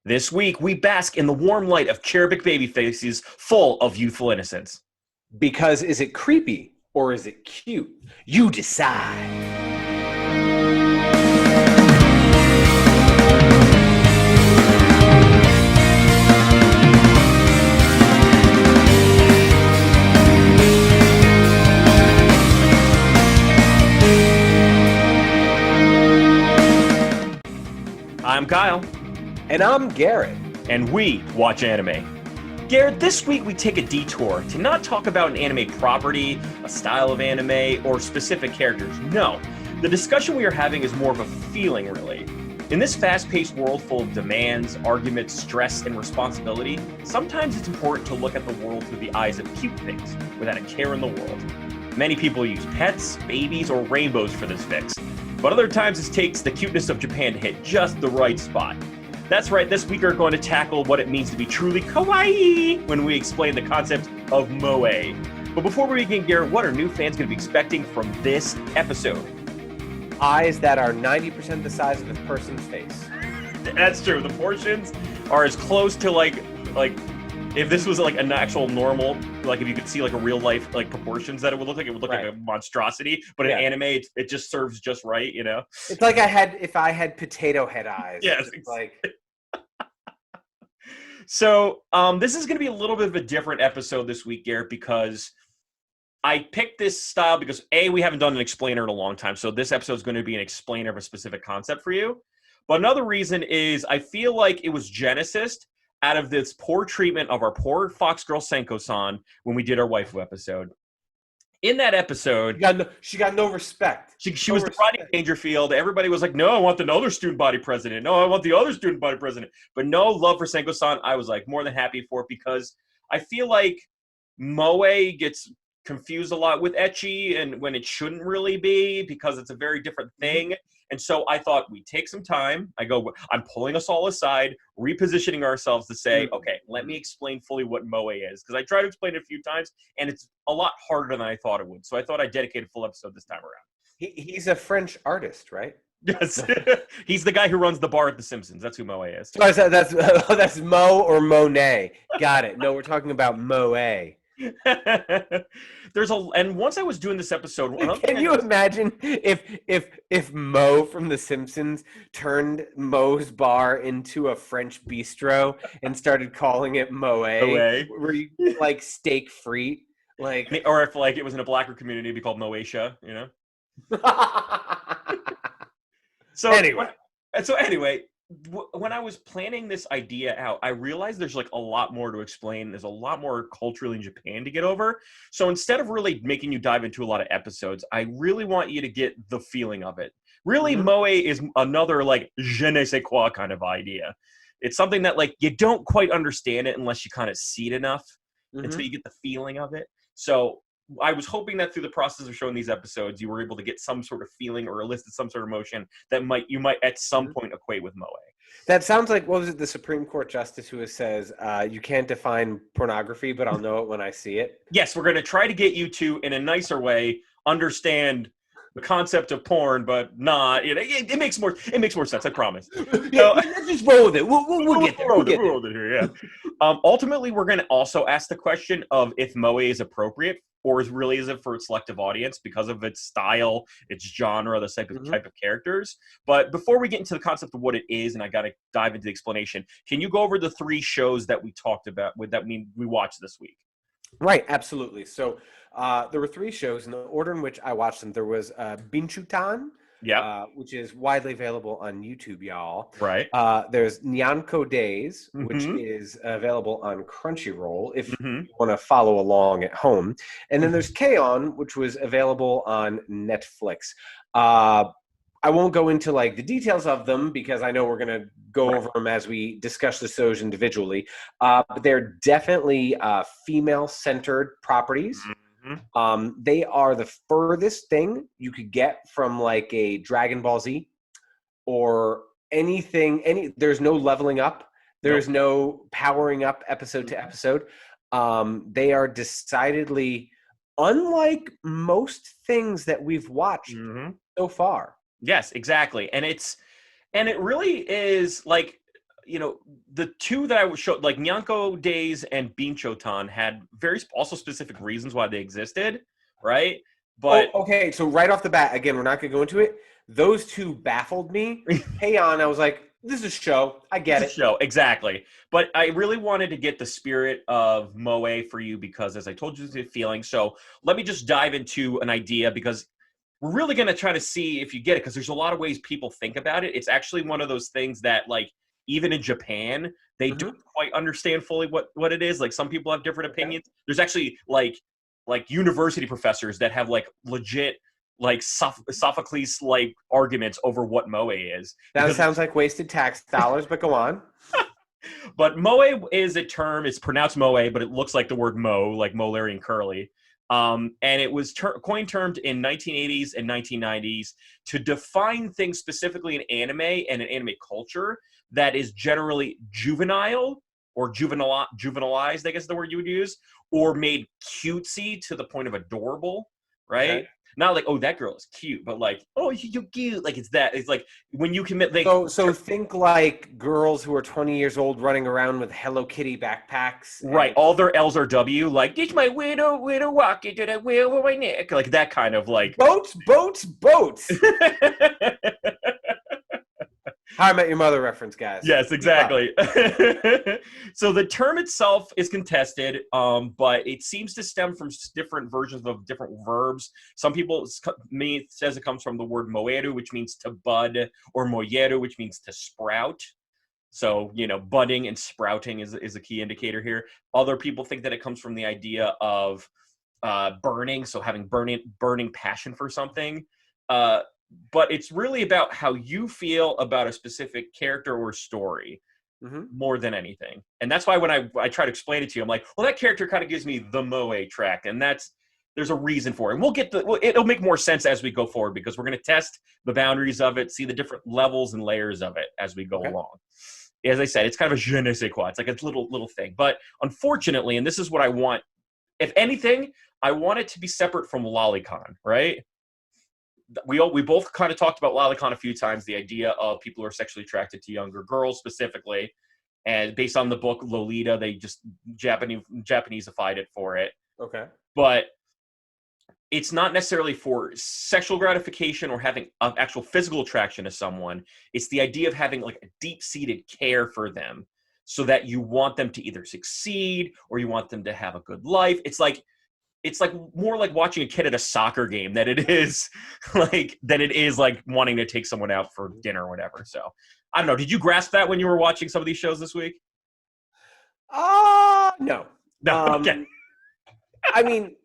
This week, we bask in the warm light of cherubic baby faces full of youthful innocence. Because is it creepy or is it cute? You decide. I'm Kyle. And I'm Garrett. And we watch anime. Garrett, this week we take a detour to not talk about an anime property, a style of anime, or specific characters. No, the discussion we are having is more of a feeling, really. In this fast-paced world full of demands, arguments, stress, and responsibility, sometimes it's important to look at the world through the eyes of cute things, without a care in the world. Many people use pets, babies, or rainbows for this fix, but other times it takes the cuteness of Japan to hit just the right spot. That's right, this week we're going to tackle what it means to be truly kawaii when we explain the concept of moe. But before we begin, Garrett, what are new fans going to be expecting from this episode? Eyes that are 90% the size of a person's face. That's true. The portions are as close to like if this was like an actual normal, like if you could see like a real life like proportions that it would look like like a monstrosity, but in anime it just serves just right, you know. It's like if I had potato head eyes. Yes, it's like. So this is going to be a little bit of a different episode this week, Garrett, because I picked this style because we haven't done an explainer in a long time, so this episode is going to be an explainer of a specific concept for you. But another reason is I feel like it was Genesis out of this poor treatment of our poor fox girl Senko-san when we did our waifu episode. In that episode, she got no respect. She was the Rodney Dangerfield. Everybody was like, no, I want another student body president. No, I want the other student body president. But no love for Senko-san. I was like more than happy for it because I feel like moe gets confused a lot with ecchi and when it shouldn't really be because it's a very different thing. And so I thought we'd take some time. I'm pulling us all aside, repositioning ourselves to say, okay, let me explain fully what moe is. Because I tried to explain it a few times, and it's a lot harder than I thought it would. So I thought I'd dedicate a full episode this time around. He's a French artist, right? Yes. He's the guy who runs the bar at The Simpsons. That's who moe is. So that's Mo or Monet. Got it. No, we're talking about moe. And once I was doing this episode, can you imagine if Mo from The Simpsons turned Mo's bar into a French bistro and started calling it moe, where you like steak frite, like, or if like it was in a blacker community, it'd be called Moatia, you know. So anyway, when I was planning this idea out, I realized there's like a lot more to explain. There's a lot more culturally in Japan to get over. So instead of really making you dive into a lot of episodes, I really want you to get the feeling of it. Really, moe is another like je ne sais quoi kind of idea. It's something that like you don't quite understand it unless you kind of see it enough until you get the feeling of it. So I was hoping that through the process of showing these episodes, you were able to get some sort of feeling or elicit some sort of emotion that you might at some point equate with moe. That sounds like, what was it, the Supreme Court Justice who says, you can't define pornography, but I'll know it when I see it? Yes, we're going to try to get you to, in a nicer way, understand the concept of porn, but not. It makes more sense, I promise. Let's just roll with it. We'll get there. We'll get there. Yeah. Ultimately, we're going to also ask the question of if moe is appropriate, or is it for its selective audience because of its style, its genre, the type of characters. But before we get into the concept of what it is, and I got to dive into the explanation, can you go over the 3 shows that we talked about we watched this week? Right, absolutely. So there were 3 shows in the order in which I watched them. There was Binchou-Tan, which is widely available on YouTube, y'all. Right. There's Nyanko Days, which is available on Crunchyroll if you want to follow along at home. And then there's K-On, which was available on Netflix. I won't go into like the details of them because I know we're going to go over them as we discuss the shows individually. But they're definitely female-centered properties. They are the furthest thing you could get from like a Dragon Ball Z or anything. There's no leveling up. There's no powering up episode to episode. They are decidedly unlike most things that we've watched so far. Yes, exactly. And it really is like you know, the two that I would show, like Nyanko Days and Binchou-Tan, had very also specific reasons why they existed, right? But okay. So right off the bat, again, we're not going to go into it. Those two baffled me. Hey, on. I was like, this is a show. I get it. Show exactly. But I really wanted to get the spirit of moe for you because, as I told you, the feeling. So let me just dive into an idea because we're really going to try to see if you get it, because there's a lot of ways people think about it. It's actually one of those things that, like, even in Japan, they don't quite understand fully what it is. Like, some people have different opinions. There's actually like university professors that have like legit like Sophocles like arguments over what moe is. That sounds like wasted tax dollars, but go on. But moe is a term. It's pronounced moe, but it looks like the word mo, like Molarry and Curly. And it was coined termed in 1980s and 1990s to define things specifically in anime and in anime culture that is generally juvenile or juvenilized, I guess is the word you would use, or made cutesy to the point of adorable, right? Okay. Not like, oh, that girl is cute, but like, oh, you're cute. Like, it's that. It's like when you commit. Like, so think like girls who are 20 years old running around with Hello Kitty backpacks. Right. All their L's are W. Like, this my widow walk into that wheel over my neck. Like that kind of like. Boats. How I Met Your Mother reference, guys. Yes, exactly. So the term itself is contested, but it seems to stem from different versions of different verbs. Some people says it comes from the word moeru, which means to bud, or moyeru, which means to sprout. So, you know, budding and sprouting is a key indicator here. Other people think that it comes from the idea of burning, so having burning passion for something. But it's really about how you feel about a specific character or story more than anything. And that's why when I try to explain it to you, I'm like, well, that character kind of gives me the moe track. And there's a reason for it. And we'll get it'll make more sense as we go forward, because we're going to test the boundaries of it, see the different levels and layers of it as we go along. As I said, it's kind of a je ne sais quoi. It's like a little thing. But unfortunately, and this is what I want, if anything, I want it to be separate from Lolicon, right? We both kind of talked about Lolicon a few times, the idea of people who are sexually attracted to younger girls specifically. And based on the book Lolita, they just Japanese-ified it for it. Okay. But it's not necessarily for sexual gratification or having an actual physical attraction to someone. It's the idea of having like a deep-seated care for them so that you want them to either succeed or you want them to have a good life. It's like more like watching a kid at a soccer game than it is like wanting to take someone out for dinner or whatever. So I don't know. Did you grasp that when you were watching some of these shows this week? No. Okay. I mean,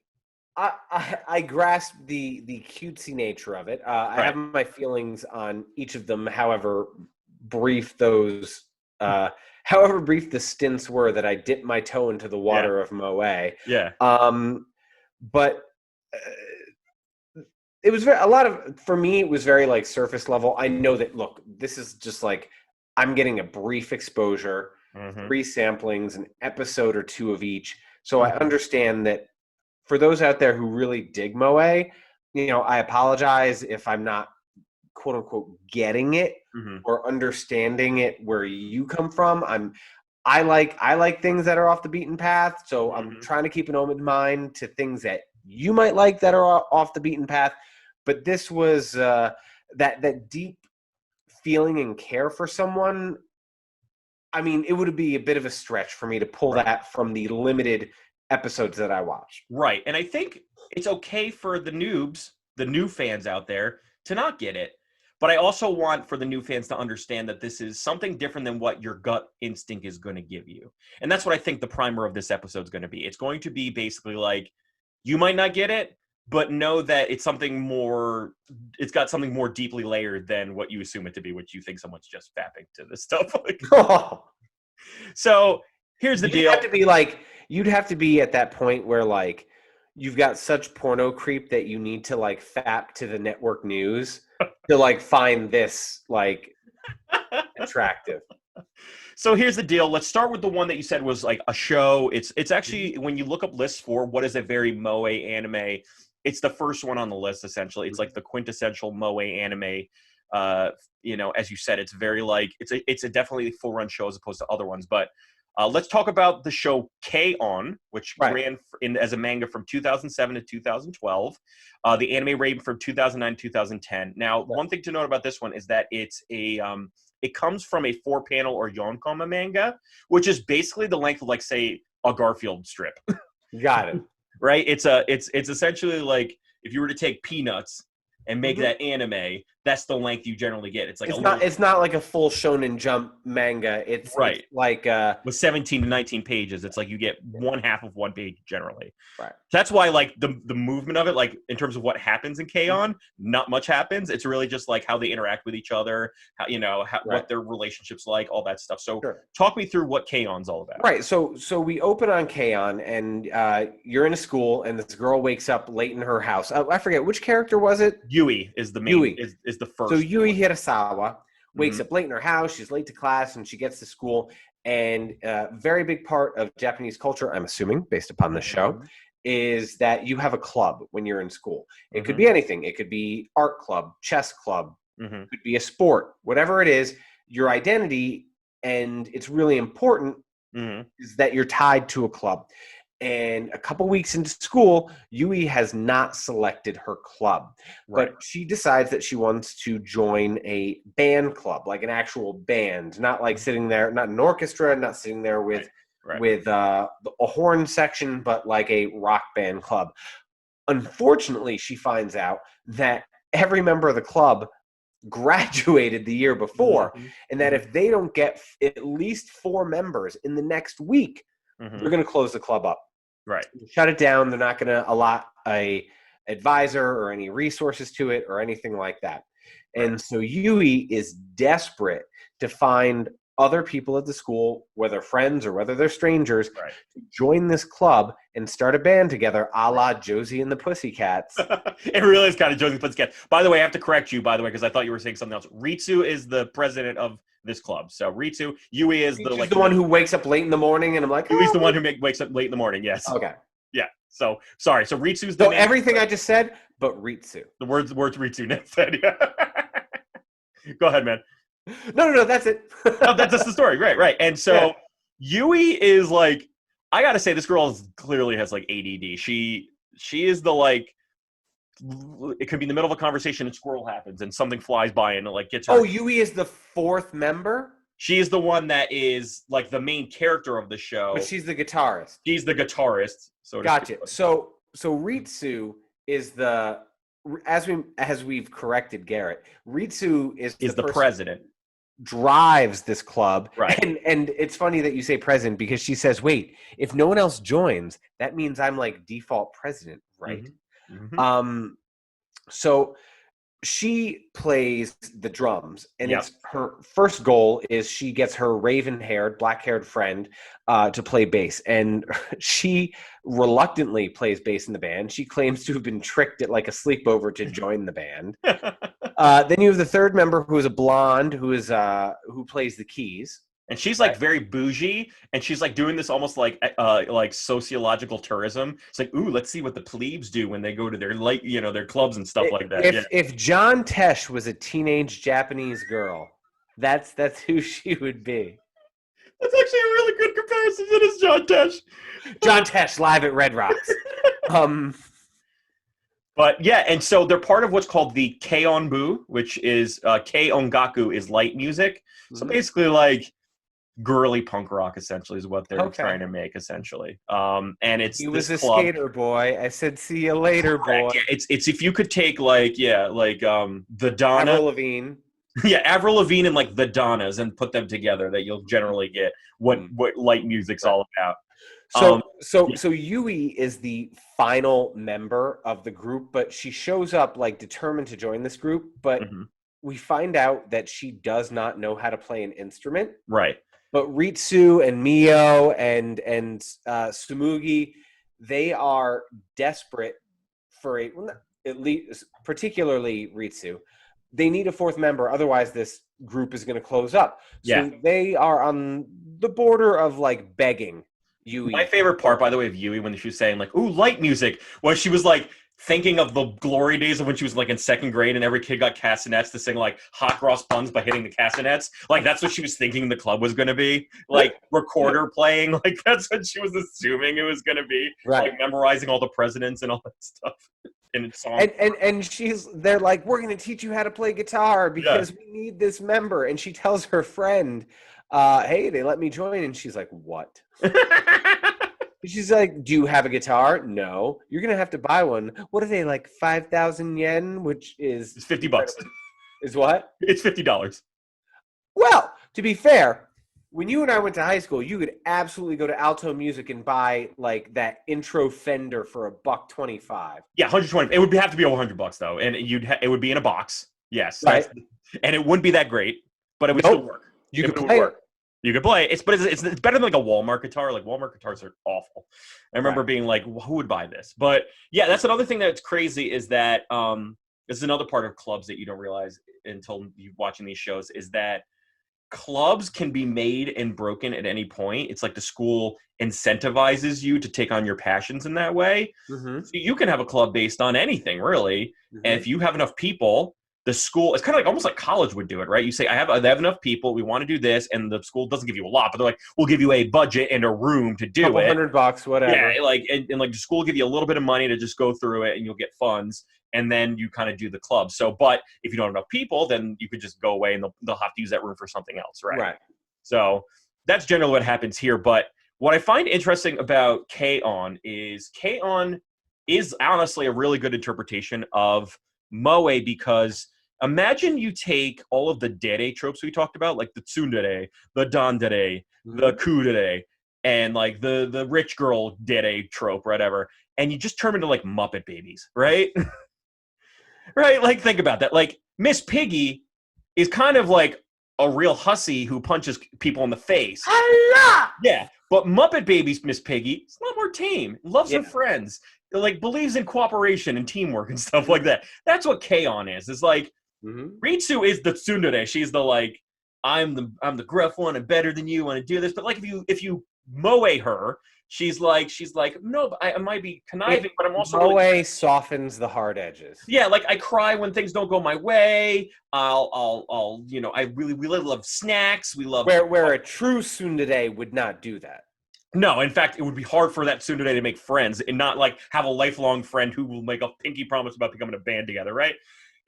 I grasp the cutesy nature of it. I have my feelings on each of them, however brief the stints were that I dipped my toe into the water of moe. Yeah. But it was for me, it was very like surface level. I know that, look, this is just like, I'm getting a brief exposure, 3 samplings, an episode or 2 of each. So I understand that for those out there who really dig moe, you know, I apologize if I'm not quote unquote getting it or understanding it where you come from. I like things that are off the beaten path, so I'm trying to keep an open mind to things that you might like that are off the beaten path. But this was that deep feeling and care for someone. I mean, it would be a bit of a stretch for me to pull that from the limited episodes that I watched. Right, and I think it's okay for the noobs, the new fans out there, to not get it. But I also want for the new fans to understand that this is something different than what your gut instinct is going to give you. And that's what I think the primer of this episode is going to be. It's going to be basically like, you might not get it, but know that it's got something more deeply layered than what you assume it to be, which you think someone's just fapping to this stuff. So here's the deal. You'd have to be at that point where like, you've got such porno creep that you need to like fap to the network news to like find this like attractive. So here's the deal. Let's start with the one that you said was like a show. It's actually, when you look up lists for what is a very moe anime, it's the first one on the list essentially. It's like the quintessential moe anime. You know, as you said, it's very like it's a definitely full run show as opposed to other ones. But let's talk about the show K-On, which ran as a manga from 2007 to 2012. The anime ran from 2009 to 2010. Now, one thing to note about this one is that it's it comes from a 4-panel or yonkoma manga, which is basically the length of, like, say, a Garfield strip. Got it. Right? It's essentially like if you were to take Peanuts and make that anime, that's the length you generally get. It's like it's not like a full Shonen Jump manga. It's like with 17 to 19 pages. It's like you get one half of one page generally. Right. That's why, like, the movement of it, like in terms of what happens in K-On, not much happens. It's really just like how they interact with each other, how, you know, what their relationships like, all that stuff. So talk me through what K-On's all about. Right. So we open on K-On, and you're in a school, and this girl wakes up late in her house. I forget which character was it. Yui is the main. Is the first. So Yui Hirasawa wakes up late in her house. She's late to class, and she gets to school. And a very big part of Japanese culture, I'm assuming, based upon the show, is that you have a club when you're in school. It could be anything. It could be art club, chess club, it could be a sport, whatever it is. Your identity, and it's really important, is that you're tied to a club. And a couple weeks into school, Yui has not selected her club, but she decides that she wants to join a band club, like an actual band, not like sitting there, not an orchestra, not sitting there with a horn section, but like a rock band club. Unfortunately, she finds out that every member of the club graduated the year before, and that if they don't get at least 4 members in the next week, they're going to close the club up. Right. Shut it down. They're not going to allot a advisor or any resources to it or anything like that. And so Yui is desperate to find other people at the school, whether friends or whether they're strangers, to join this club and start a band together, a la Josie and the Pussycats. It really is kind of Josie and the Pussycats. By the way, I have to correct you, because I thought you were saying something else. Ritsu is the president of this club. So Ritsu, Yui is the one who wakes up late in the morning, and I'm like, Yui's the one who wakes up late in the morning. Yes. Okay. Yeah. So sorry. So Ritsu's the everything I just said, but Ritsu. The words Ritsu Ned said. Yeah. Go ahead, man. No, that's it. That's the story. Right. And so Yui is like, I gotta say, this girl clearly has like ADD. She is the like. It could be in the middle of a conversation and squirrel happens and something flies by and it like gets her. Oh, Yui is the 4th member? She is the one that is like the main character of the show. But she's the guitarist. She's the guitarist. So gotcha. So Ritsu is the, as we've corrected Garrett, Ritsu is the president. Drives this club. Right. And it's funny that you say president, because she says, wait, if no one else joins, that means I'm like default president, right? So she plays the drums, and it's her first goal is she gets her raven-haired, black-haired friend to play bass, and she reluctantly plays bass in the band. She claims to have been tricked at like a sleepover to join the band. Then you have the 3rd member, who is a blonde, who plays the keys. And she's like very bougie, and she's like doing this almost like sociological tourism. It's like, ooh, let's see what the plebes do when they go to their their clubs and stuff like that. If John Tesh was a teenage Japanese girl, that's who she would be. That's actually a really good comparison. It is John Tesh. John Tesh live at Red Rocks. But yeah, and so they're part of what's called the K-On-bu, which is K-Ongaku is light music. So basically, like, girly punk rock essentially is what they're trying to make essentially. And it's he was a skater boy. I said, see you later, boy. Yeah, it's if you could take the Donna, Avril Lavigne. Yeah, Avril Lavigne and like the Donnas and put them together, that you'll generally get what light music's all about. So Yui is the final member of the group, but she shows up like determined to join this group, but we find out that she does not know how to play an instrument. Right. But Ritsu and Mio and Sumugi, they are desperate for at least particularly Ritsu. They need a 4th member, otherwise this group is going to close up. So they are on the border of like begging Yui. My favorite part, by the way, of Yui, when she was saying like, ooh, light music, was she was like thinking of the glory days of when she was like in second grade and every kid got castanets to sing like hot cross buns by hitting the castanets. Like that's what she was thinking the club was going to be. Like recorder playing. Like that's what she was assuming it was going to be. Right. Like memorizing all the presidents and all that stuff. In song. And they're like, we're going to teach you how to play guitar because we need this member. And she tells her friend, hey, they let me join. And she's like, what? She's like, do you have a guitar? No. You're going to have to buy one. What are they, like 5,000 yen, which is... It's $50. Is what? It's $50. Well, to be fair, when you and I went to high school, you could absolutely go to Alto Music and buy like that intro Fender for $125. Yeah, 120. It would have to be over $100 though, and it would be in a box. Yes, right. And it wouldn't be that great, but it would still work. You could play it. You could play it. It's better than like a Walmart guitar. Like Walmart guitars are awful. I remember being like, well, who would buy this? But yeah, that's another thing that's crazy is that this is another part of clubs that you don't realize until you're watching these shows is that clubs can be made and broken at any point. It's like the school incentivizes you to take on your passions in that way. Mm-hmm. So you can have a club based on anything, really. Mm-hmm. And if you have enough people, the school, it's kind of like almost like college would do it, right? You say, I have enough people, we want to do this, and the school doesn't give you a lot, but they're like, we'll give you a budget and a room to do it. $100, whatever. Yeah, like and like the school will give you a little bit of money to just go through it, and you'll get funds, and then you kind of do the club. So, but if you don't have enough people, then you could just go away, and they'll have to use that room for something else, right? Right. So that's generally what happens here. But what I find interesting about K-On! is K-On! Is honestly a really good interpretation of moe, because imagine you take all of the dere tropes we talked about, like the tsundere, the dandere, the kudere, and like the rich girl dere trope, whatever, and you just turn them into like Muppet babies, right? Right? Like think about that. Like Miss Piggy is kind of like a real hussy who punches people in the face. Yeah, but Muppet Babies Miss Piggy is a lot more tame, loves her friends, like believes in cooperation and teamwork and stuff like that. That's what K-On! is. It's like Ritsu is the tsundere. She's the like, I'm the gruff one and better than you, want to do this. But like if you moe her, she's like no, I might be conniving, but I'm also moe really softens the hard edges. Yeah, like I cry when things don't go my way. I'll we really love snacks. We love where a true tsundere would not do that. No, in fact, it would be hard for that tsundere to make friends and not like have a lifelong friend who will make a pinky promise about becoming a band together, right?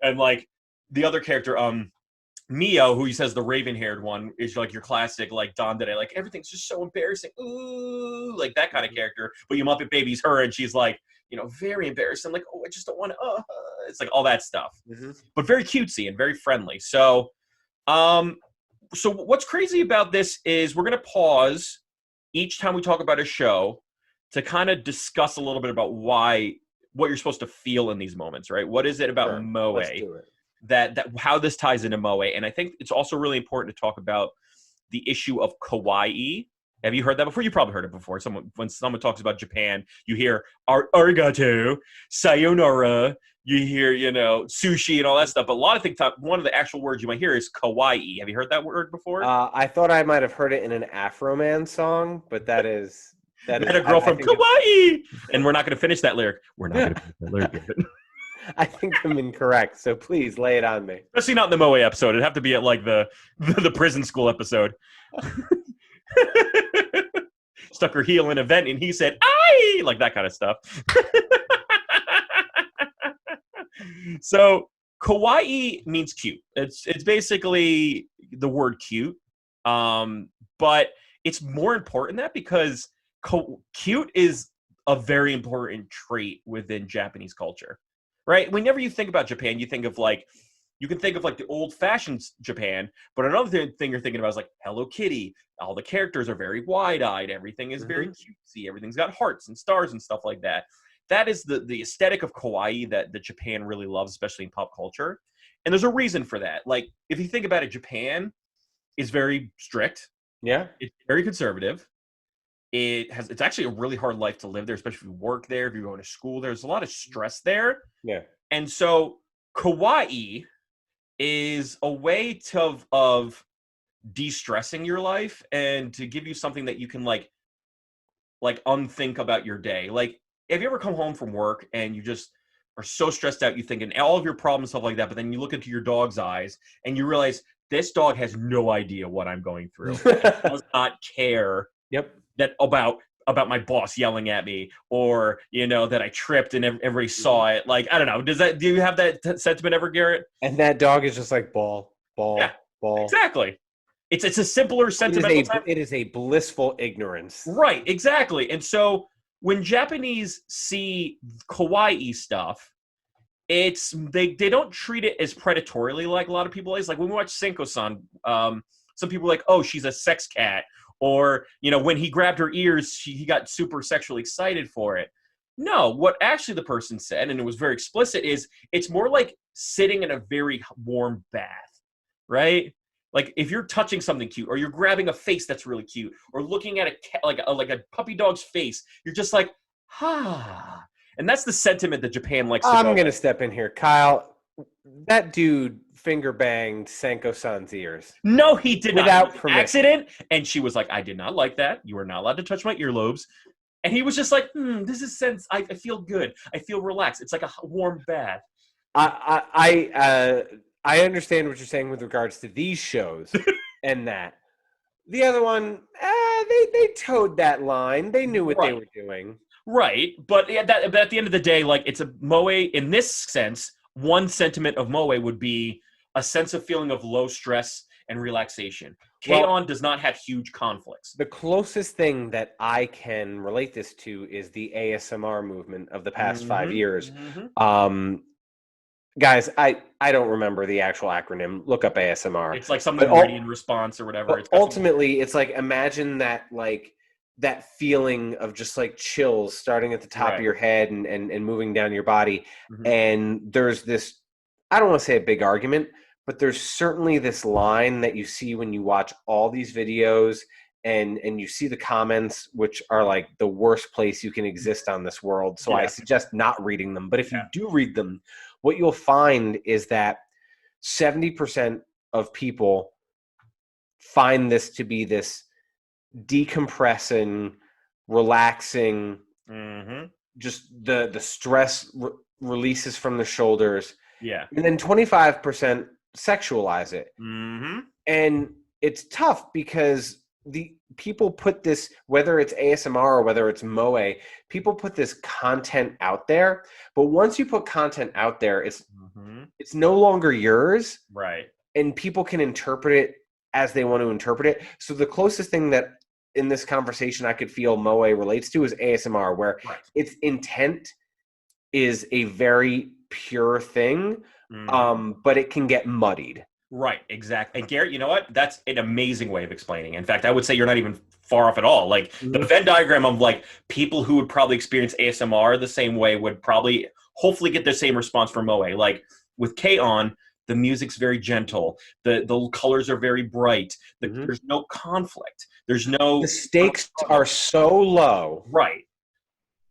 And like the other character, Mio, who he says the raven-haired one, is like your classic like dandere, like everything's just so embarrassing, ooh, like that kind of character. But you Muppet Baby's her, and she's like, very embarrassing, like, oh, I just don't want to. It's like all that stuff, but very cutesy and very friendly. So, so what's crazy about this is we're gonna pause each time we talk about a show to kind of discuss a little bit about what you're supposed to feel in these moments, right? What is it about moe? Let's do it. That how this ties into moe. And I think it's also really important to talk about the issue of kawaii. Have you heard that before? You probably heard it before. When someone talks about Japan, you hear arigato, sayonara, you hear, sushi and all that stuff. But a lot of things, one of the actual words you might hear is kawaii. Have you heard that word before? I thought I might have heard it in an Afro Man song, but that is a girl from Kawaii. And we're not going to finish that lyric. We're not going to finish that lyric. I think I'm incorrect, so please lay it on me. Especially not in the moe episode. It'd have to be at like the prison school episode. Stuck her heel in a vent and he said, "Aye!" Like that kind of stuff. So kawaii means cute. It's basically the word cute. But it's more important than that because cute is a very important trait within Japanese culture. Right? Whenever you think about Japan, you can think of like the old-fashioned Japan, but another thing you're thinking about is like Hello Kitty. All the characters are very wide-eyed. Everything is very cutesy. Everything's got hearts and stars and stuff like that. That is the aesthetic of kawaii that Japan really loves, especially in pop culture. And there's a reason for that. Like, if you think about it, Japan is very strict. Yeah. It's very conservative. It's actually a really hard life to live there, especially if you work there, if you're going to school there. There's a lot of stress there. Yeah. And so kawaii is a way of de-stressing your life and to give you something that you can like unthink about your day. Like, have you ever come home from work and you just are so stressed out, you think, and all of your problems, stuff like that, but then you look into your dog's eyes and you realize this dog has no idea what I'm going through. It does not care that about my boss yelling at me, or that I tripped and everybody saw it. Like, I don't know. Do you have that sentiment ever, Garrett? And that dog is just like ball. Yeah, ball. Exactly. It's a simpler sentimental time. It is a blissful ignorance. Right, exactly. And so when Japanese see kawaii stuff, they don't treat it as predatorily like a lot of people is. Like when we watch Senko-san, some people are like, oh, she's a sex cat. Or, when he grabbed her ears, he got super sexually excited for it. No, what actually the person said, and it was very explicit, is it's more like sitting in a very warm bath, right? Like if you're touching something cute, or you're grabbing a face that's really cute, or looking at a cat, like a puppy dog's face, you're just like, ah. And that's the sentiment that Japan likes to go. I'm going to step in here. Kyle, that dude finger banged Senko-san's ears. No, he did not. Without permission. Accident. And she was like, I did not like that. You are not allowed to touch my earlobes. And he was just like, this is sense. I feel good. I feel relaxed. It's like a warm bath. I understand what you're saying with regards to these shows and that. The other one, they towed that line. They knew what they were doing. Right. But at the end of the day, like, it's a moe in this sense. One sentiment of moe would be a sense of feeling of low stress and relaxation. K-On! Does not have huge conflicts. The closest thing that I can relate this to is the ASMR movement of the past 5 years. Guys, I don't remember the actual acronym. Look up ASMR. It's like something meridian response or whatever. It's ultimately, it's like, imagine that, like, that feeling of just like chills starting at the top of your head and moving down your body. And there's this, I don't want to say a big argument, but there's certainly this line that you see when you watch all these videos and you see the comments, which are like the worst place you can exist on this world. So I suggest not reading them. But if you do read them, what you'll find is that 70% of people find this to be this decompressing, relaxing, just the stress releases from the shoulders. Yeah. And then 25% sexualize it. And it's tough because the people put this, whether it's ASMR or whether it's moe, people put this content out there. But once you put content out there, it's no longer yours. Right. And people can interpret it as they want to interpret it. So the closest thing that in this conversation I could feel moe relates to is ASMR, where its intent is a very pure thing, but it can get muddied. Right, exactly. And Garrett, you know what? That's an amazing way of explaining. In fact, I would say you're not even far off at all. Like the Venn diagram of like people who would probably experience ASMR the same way would probably hopefully get the same response from moe. Like with K-On!, the music's very gentle. The colors are very bright. There's no conflict. There's no... The stakes are so low. Right.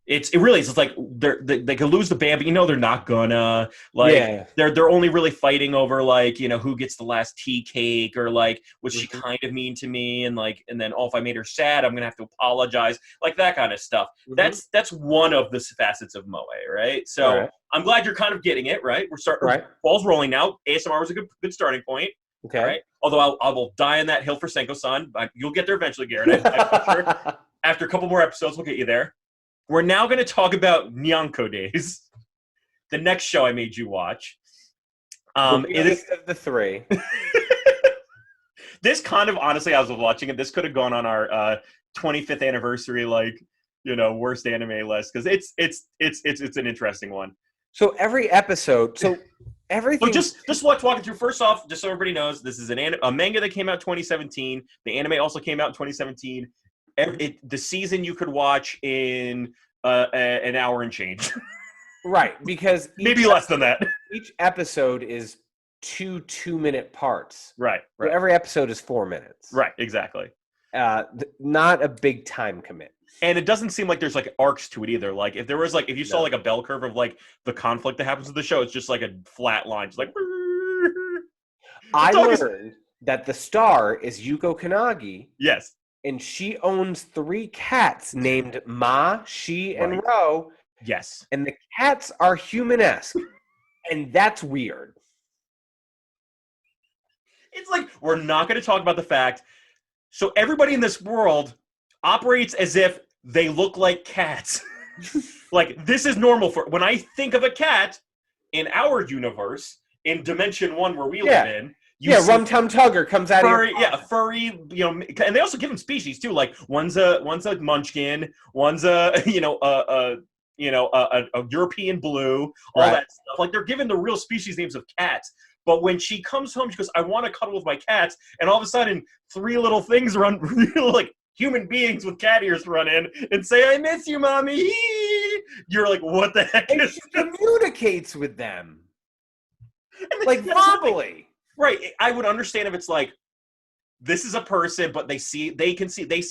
It really is. It's like they could lose the band, but they're not gonna. Like they're only really fighting over like who gets the last tea cake, or like was she kind of mean to me, and then if I made her sad, I'm gonna have to apologize, like that kind of stuff. That's one of the facets of moe, right? So I'm glad you're kind of getting it right. We're starting. Ball's rolling now. ASMR was a good starting point. Okay. Right? Although I will die on that hill for Senko-san. You'll get there eventually, Garrett. I'm sure. After a couple more episodes, we'll get you there. We're now going to talk about Nyanko Days, the next show I made you watch. It is the three. This kind of, honestly, I was watching it. This could have gone on our 25th anniversary, worst anime list, because it's an interesting one. So every episode, everything. So just walking through. First off, just so everybody knows, this is a manga that came out 2017. The anime also came out in 2017. The season you could watch in an hour and change. Right, because maybe less than that. Each episode is 2-minute parts. Right. So every episode is 4 minutes. Right, exactly. Not a big time commit. And it doesn't seem like there's like arcs to it either. Like if there was if you saw like a bell curve of like the conflict that happens to the show, it's just like a flat line. It's like I learned that the star is Yuko Kanagi. Yes. And she owns 3 cats named Ma, She, and Ro. Yes. And the cats are human-esque. And that's weird. It's like, we're not going to talk about the fact. So everybody in this world operates as if they look like cats. Like, this is normal for when I think of a cat in our universe, in Dimension 1 where we live in. Rum Tum Tugger comes out furry, of your furry, and they also give them species too. Like one's a munchkin, one's a European blue, all that stuff. Like they're given the real species names of cats. But when she comes home, she goes, "I want to cuddle with my cats," and all of a sudden, three little things run, like human beings with cat ears, run in and say, "I miss you, mommy." You're like, "What the heck?" And she communicates with them, like verbally. Right. I would understand if it's like, this is a person, but they see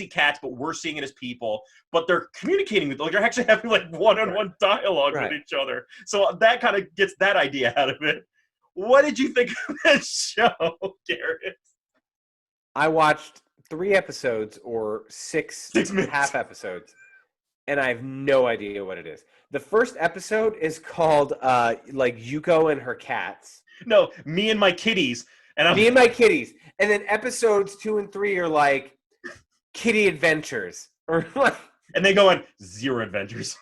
cats, but we're seeing it as people, but they're communicating with, like, they're actually having like one-on-one dialogue with each other. So that kind of gets that idea out of it. What did you think of that show, Garrett? I watched 3 episodes or 6 half episodes, and I have no idea what it is. The first episode is called like Yuko and her cats. No, Me and My Kitties. Me and My Kitties. And then episodes 2 and 3 are like Kitty Adventures. Or like, and they go on Zero Adventures.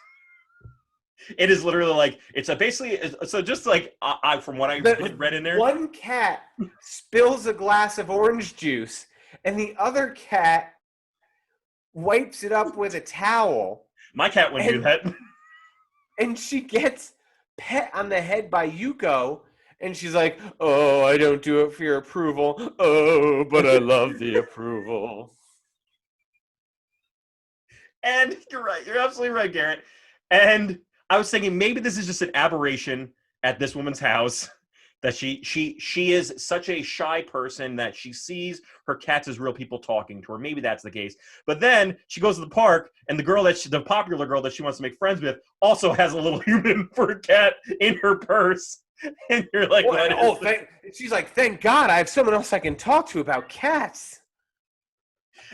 It is literally like, it's basically, so just like, from what I read in there. One cat spills a glass of orange juice, and the other cat wipes it up with a towel. My cat wouldn't do that. And she gets pet on the head by Yuko. And she's like, "Oh, I don't do it for your approval. Oh, but I love the approval." And you're right. You're absolutely right, Garrett. And I was thinking maybe this is just an aberration at this woman's house, that she is such a shy person that she sees her cats as real people talking to her. Maybe that's the case. But then she goes to the park, and the popular girl that she wants to make friends with also has a little human fur cat in her purse. And you're like, she's like, "Thank God I have someone else I can talk to about cats."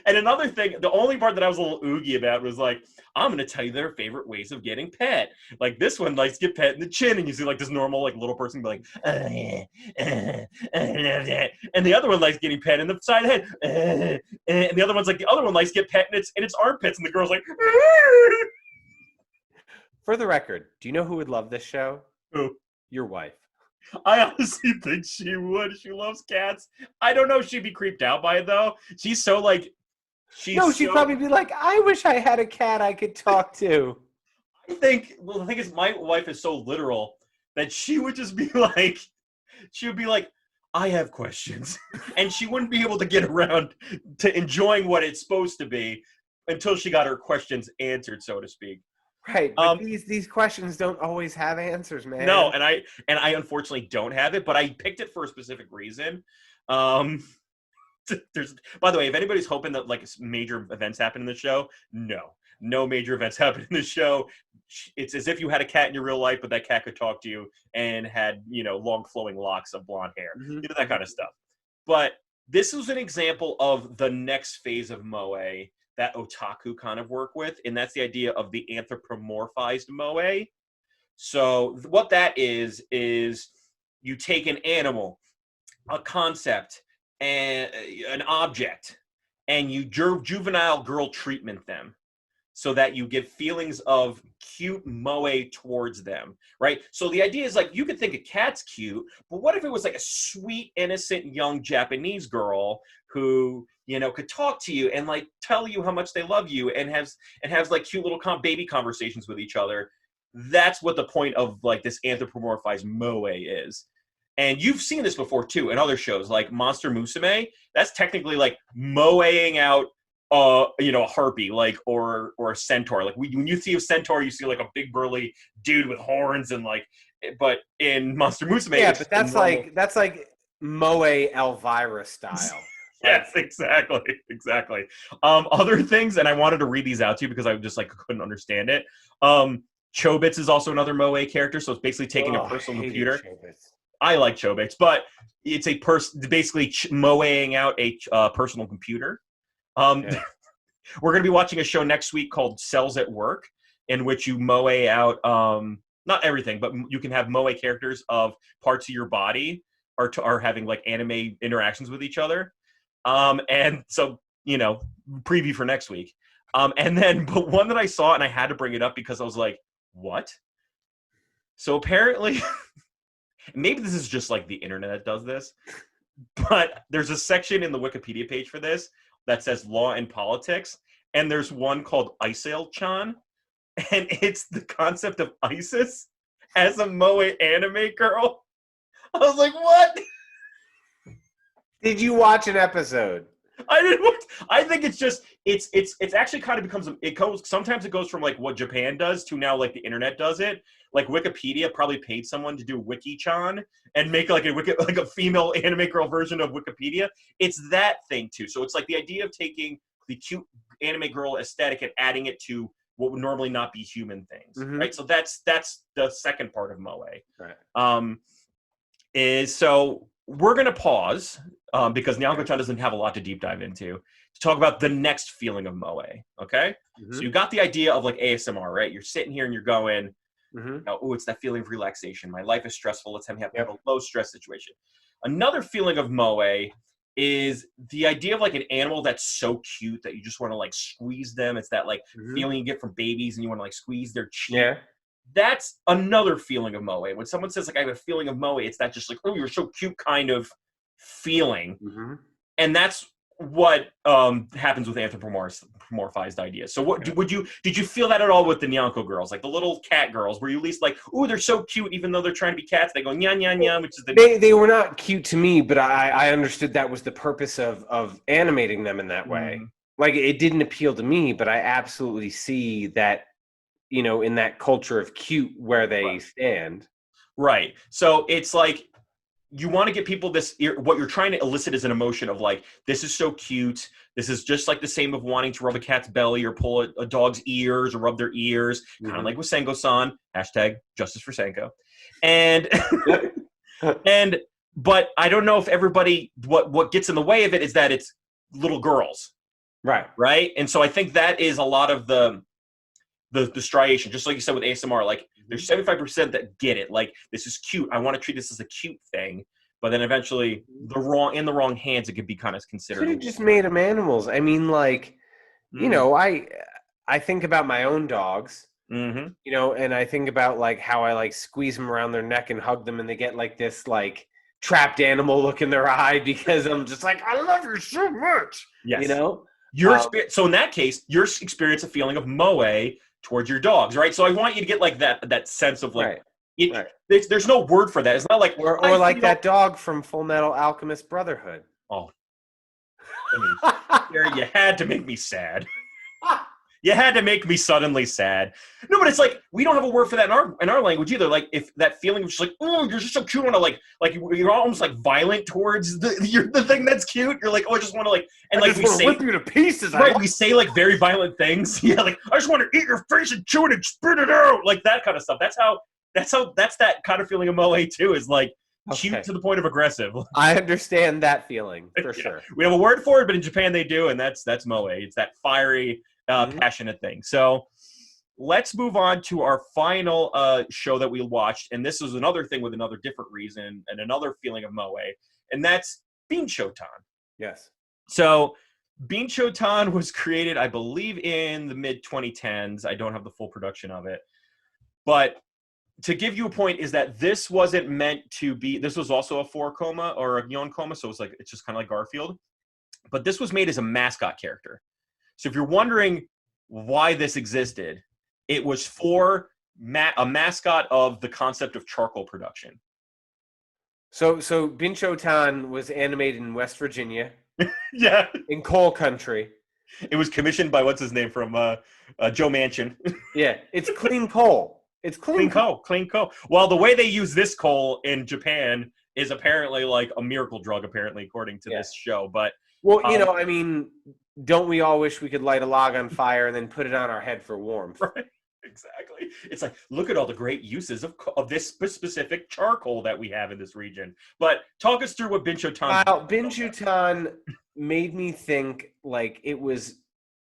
And another thing, the only part that I was a little oogie about was like, I'm going to tell you their favorite ways of getting pet. Like this one likes to get pet in the chin, and you see like this normal like little person be like, "Oh yeah, I love that." And the other one likes getting pet in the side of the head, and the other one's like, the other one likes to get pet in its armpits, and the girl's like, For the record, do you know who would love this show? Who? Your wife. I honestly think she would. She loves cats. I don't know if she'd be creeped out by it, though. She's so, like... she'd probably be like, "I wish I had a cat I could talk to." I think... Well, the thing is, my wife is so literal that she would just be like... She would be like, "I have questions." And she wouldn't be able to get around to enjoying what it's supposed to be until she got her questions answered, so to speak. Right, but these questions don't always have answers, man. No, and I unfortunately don't have it, but I picked it for a specific reason. By the way, if anybody's hoping that like major events happen in the show, no major events happen in the show. It's as if you had a cat in your real life, but that cat could talk to you and had long flowing locks of blonde hair, that kind of stuff. But this was an example of the next phase of moe that otaku kind of work with, and that's the idea of the anthropomorphized moe. So what that is you take an animal, a concept, and an object, and you juvenile girl treatment them so that you get feelings of cute moe towards them, right? So the idea is like, you could think a cat's cute, but what if it was like a sweet, innocent, young Japanese girl who, could talk to you and like tell you how much they love you and has like cute little baby conversations with each other. That's what the point of like this anthropomorphized moe is. And you've seen this before too in other shows like Monster Musume. That's technically like moeing out a harpy, like or a centaur. Like when you see a centaur, you see like a big burly dude with horns and like. But in Monster Musume, but that's like moe Elvira style. Yes, exactly. Other things, and I wanted to read these out to you because I just like couldn't understand it. Chobits is also another moe character, so it's basically taking a personal computer. I like Chobits, but it's a basically moeing out a personal computer. We're going to be watching a show next week called Cells at Work. in which you moe out not everything, but you can have moe characters of parts of your body are having like anime interactions with each other. And so, preview for next week. And then, but one that I saw and I had to bring it up because I was like, what? So apparently, maybe this is just like the internet that does this, but there's a section in the Wikipedia page for this that says law and politics. And there's one called Isel-chan. And it's the concept of ISIS as a moe anime girl. I was like, what? Did you watch an episode? I didn't watch. I think it's just it's actually kind of becomes sometimes it goes from like what Japan does to now like the internet does it. Like Wikipedia probably paid someone to do Wiki-chan and make like a female anime girl version of Wikipedia. It's that thing too. So it's like the idea of taking the cute anime girl aesthetic and adding it to what would normally not be human things, right? So that's the second part of moe. Right. So we're gonna pause because Nyanko doesn't have a lot to deep dive into to talk about the next feeling of moe. Okay, so you got the idea of like ASMR, right? You're sitting here and you're going, it's that feeling of relaxation. My life is stressful. Let's have a low stress situation. Another feeling of moe is the idea of like an animal that's so cute that you just want to like squeeze them. It's that like feeling you get from babies and you want to like squeeze their cheek. Yeah. That's another feeling of moe. When someone says like I have a feeling of moe, it's that just like, oh, you're so cute kind of feeling. And that's what happens with anthropomorphized ideas. So what did you feel that at all with the Nyanko girls, like the little cat girls? Were you at least like, oh, they're so cute, even though they're trying to be cats? They go nyan nyan nyan, which is they were not cute to me, but I understood that was the purpose of animating them in that way. Like it didn't appeal to me, but I absolutely see that, in that culture of cute where they stand. Right. So it's like you want to get people what you're trying to elicit is an emotion of like, this is so cute. This is just like the same of wanting to rub a cat's belly or pull a dog's ears or rub their ears, kind of like with Sengo-san, #justice for Senko. And, but I don't know if everybody, what gets in the way of it is that it's little girls. Right. Right. And so I think that is a lot of the striation, just like you said with ASMR, like there's 75% that get it. Like, this is cute. I want to treat this as a cute thing. But then eventually, in the wrong hands, it could be kind of considered. Could have just made them animals. I mean, like, I think about my own dogs, and I think about like how I like squeeze them around their neck and hug them, and they get like this like trapped animal look in their eye because I'm just like, I love you so much. Yes. Your experience. So in that case, your experience a feeling of moe towards your dogs, right? So I want you to get like that sense of like, there's no word for that. It's not like or like that dog from Full Metal Alchemist Brotherhood. Oh, you had to make me sad. You had to make me suddenly sad. No, but it's like we don't have a word for that in our language either. Like if that feeling of just like, oh, you're just so cute, want to like you're almost like violent towards the thing that's cute. You're like, oh, I just want to like, and I like we say, rip you to pieces. Right? We say like very violent things. Yeah, like I just want to eat your face and chew it and spit it out, like that kind of stuff. That's that kind of feeling of moe too. Is like cute to the point of aggressive. I understand that feeling for sure. We have a word for it, but in Japan they do, and that's moe. It's that fiery, passionate thing. So let's move on to our final show that we watched, and this was another thing with another different reason and another feeling of moe, and that's Binchou-Tan. Yes. So Binchou-Tan was created, I believe, in the mid-2010s. I don't have the full production of it, but to give you a point is that this wasn't meant to be. This was also a 4-koma or a Nyan koma, so it's just kind of like Garfield, but this was made as a mascot character. So if you're wondering why this existed, it was for a mascot of the concept of charcoal production. So Binchou-Tan was animated in West Virginia. Yeah. In coal country. It was commissioned by what's his name from Joe Manchin. Yeah, it's clean coal. It's clean coal. Well, the way they use this coal in Japan is apparently like a miracle drug, apparently, according to this show. But I mean, don't we all wish we could light a log on fire and then put it on our head for warmth? Right. Exactly. It's like, look at all the great uses of this specific charcoal that we have in this region. But talk us through what Binchou-Tan. Binchou-Tan made me think like it was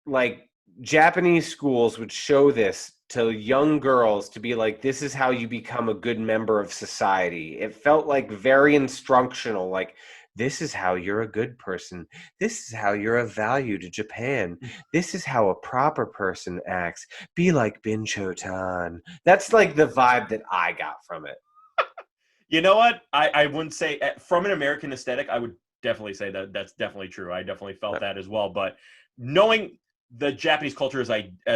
like Japanese schools would show this to young girls to be like, this is how you become a good member of society. It felt like very instructional, like, this is how you're a good person. This is how you're of value to Japan. This is how a proper person acts. Be like Binchou-Tan. That's like the vibe that I got from it. You know what? I wouldn't say from an American aesthetic, I would definitely say that that's definitely true. I definitely felt that as well. But knowing the Japanese culture as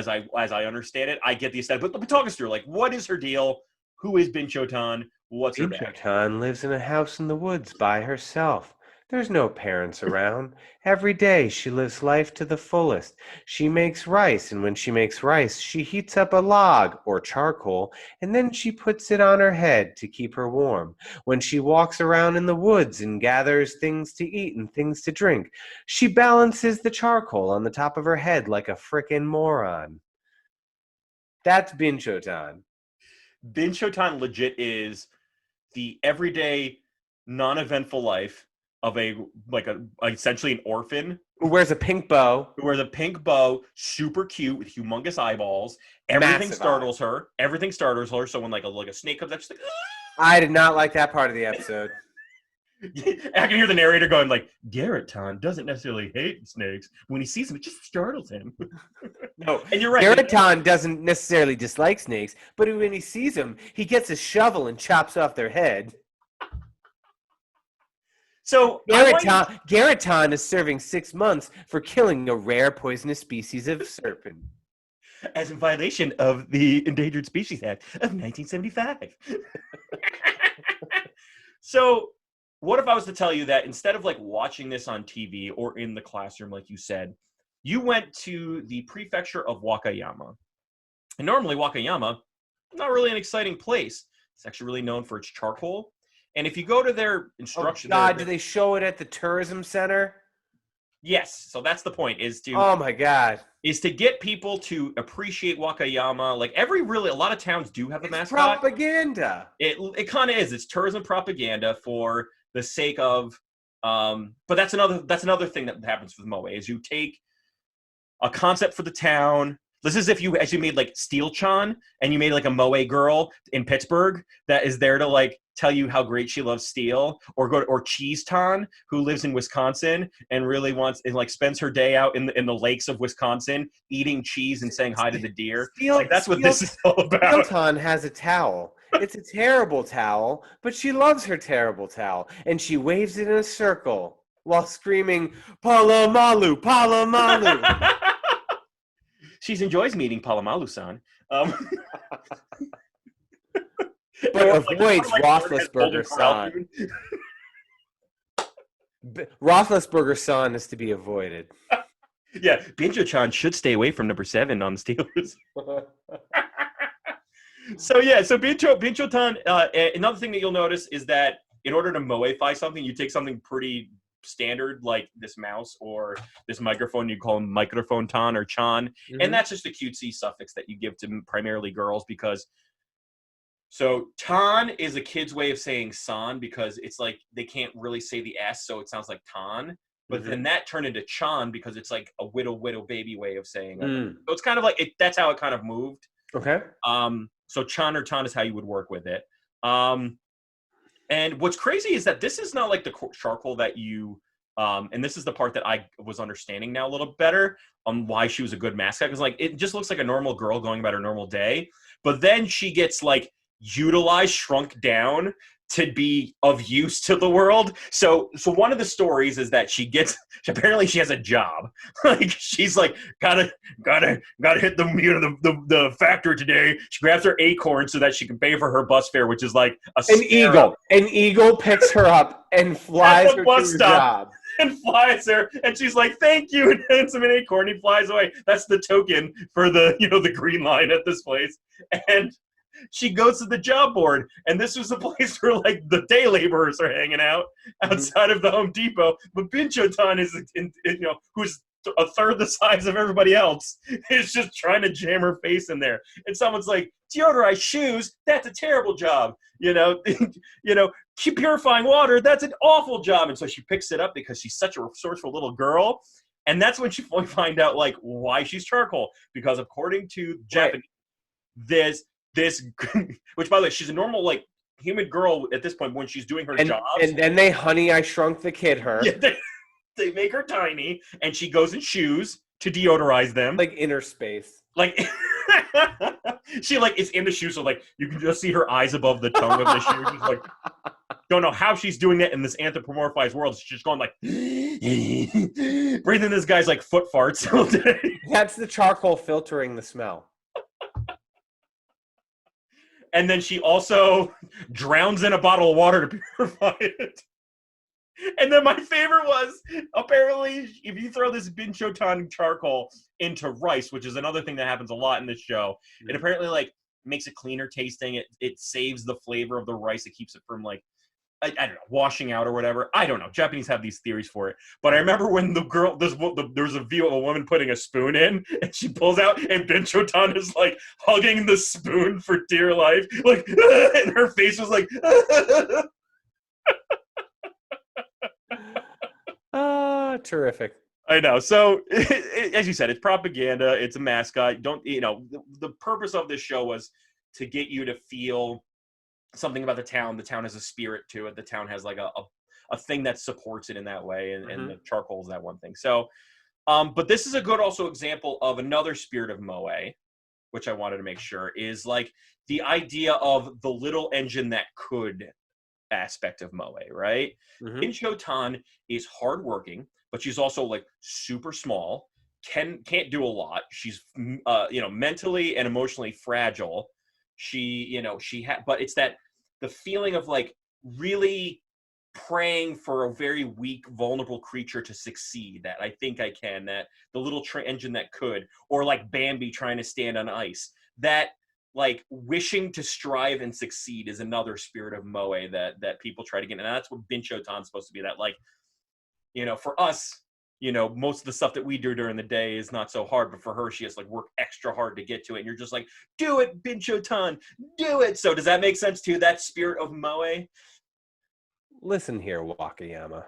I understand it, I get the aesthetic. But talk us through, like, what is her deal? Who is Binchou-Tan? What's her bag? Binchou-Tan lives in a house in the woods by herself. There's no parents around. Every day she lives life to the fullest. She makes rice, and when she makes rice, she heats up a log or charcoal, and then she puts it on her head to keep her warm. When she walks around in the woods and gathers things to eat and things to drink, she balances the charcoal on the top of her head like a frickin' moron. That's Binchou-Tan. Binchou-Tan legit is the everyday, non-eventful life of essentially an orphan Who wears a pink bow. who wears a pink bow, super cute with humongous eyeballs. Everything Massive startles her. Everything startles her. So when like a snake comes up, she's like, I did not like that part of the episode. I can hear the narrator going like, Garrett-tan doesn't necessarily hate snakes. When he sees them, it just startles him. No, and you're right. Garrett-tan doesn't necessarily dislike snakes, but when he sees them, he gets a shovel and chops off their head. So Garrett-tan is serving 6 months for killing a rare poisonous species of serpent. As in violation of the Endangered Species Act of 1975. So what if I was to tell you that instead of like watching this on TV or in the classroom, like you said, you went to the prefecture of Wakayama. And normally Wakayama, not really an exciting place. It's actually really known for its charcoal. And if you go to their instruction... Oh God, do they show it at the tourism center? Yes. So that's the point, Oh my God. Is to get people to appreciate Wakayama. Like a lot of towns do have a mascot. Propaganda. It kind of is. It's tourism propaganda for the sake of... but that's another thing that happens with Moe, is you take a concept for the town. This is if you actually made like Steel-chan and you made like a Moe girl in Pittsburgh that is there to like tell you how great she loves steel, or Cheese-tan, who lives in Wisconsin and really wants and like spends her day out in the lakes of Wisconsin eating cheese and saying hi to the deer. That's what this is all about. Steel-tan has a towel. It's a terrible towel, but she loves her terrible towel, and she waves it in a circle while screaming, "Palamalu, Palamalu." She enjoys meeting Palamalu-san. But avoids Roethlisberger-san. Roethlisberger-san is to be avoided. Yeah, Binchou-chan should stay away from number 7 on the Steelers. So Binchou-tan, another thing that you'll notice is that in order to moeify something, you take something pretty standard like this mouse or this microphone. You call them microphone-tan or chan, and that's just a cutesy suffix that you give to primarily girls because. So tan is a kid's way of saying san because it's like they can't really say the s, so it sounds like tan. But then that turned into chan because it's like a widow baby way of saying it. So it's kind of like it. That's how it kind of moved. Okay. So chan or tan is how you would work with it. And what's crazy is that this is not like the charcoal that you, and this is the part that I was understanding now a little better on why she was a good mascot. Because like it just looks like a normal girl going about her normal day, but then she gets like utilized, shrunk down to be of use to the world. So one of the stories is that apparently she has a job. Like she's like gotta hit the factory today. She grabs her acorn so that she can pay for her bus fare, which is like An eagle picks her up and flies her to her job. And flies her, and she's like, "Thank you," and hands him an acorn. He flies away. That's the token for the green line at this place. And she goes to the job board, and this was the place where like the day laborers are hanging out outside of the Home Depot. But Binchou-Tan is, who's a third the size of everybody else, is just trying to jam her face in there. And someone's like, "Deodorize shoes? That's a terrible job. Keep purifying water. That's an awful job." And so she picks it up because she's such a resourceful little girl. And that's when she find out like why she's charcoal, because according to Japanese. this which, by the way, she's a normal like human girl at this point when she's doing her jobs. And then they Honey, I Shrunk the Kid her. Yeah, they make her tiny, and she goes in shoes to deodorize them. Like inner space. Like she like is in the shoe, so like you can just see her eyes above the tongue of the shoe. She's like, don't know how she's doing that in this anthropomorphized world. She's just going like breathing this guy's like foot farts all day. That's the charcoal filtering the smell. And then she also drowns in a bottle of water to purify it. And then my favorite was, apparently, if you throw this Binchou-Tan charcoal into rice, which is another thing that happens a lot in this show, it apparently, like, makes it cleaner tasting. It saves the flavor of the rice. It keeps it from, like, I don't know, washing out or whatever. I don't know. Japanese have these theories for it. But I remember when the girl, there's a view of a woman putting a spoon in, and she pulls out, and Binchou-Tan is, like, hugging the spoon for dear life. Like, and her face was like... Terrific. I know. So, as you said, it's propaganda. It's a mascot. The purpose of this show was to get you to feel something about the town. The town has a spirit to it. The town has like a thing that supports it in that way, and the charcoal is that one thing. So, but this is a good also example of another spirit of Moe, which I wanted to make sure is like the idea of the little engine that could aspect of Moe, right? Binchou-Tan is hardworking, but she's also like super small, can't do a lot. She's mentally and emotionally fragile. But it's that the feeling of like really praying for a very weak, vulnerable creature to succeed. That I think I can. That the little engine that could, or like Bambi trying to stand on ice. That like wishing to strive and succeed is another spirit of Moe that people try to get. And that's what Binchou-Tan's supposed to be. That like, for us, most of the stuff that we do during the day is not so hard, but for her, she has to like work extra hard to get to it. And you're just like, do it, Binchou-Tan, do it. So does that make sense to you? That spirit of Moe? Listen here, Wakayama.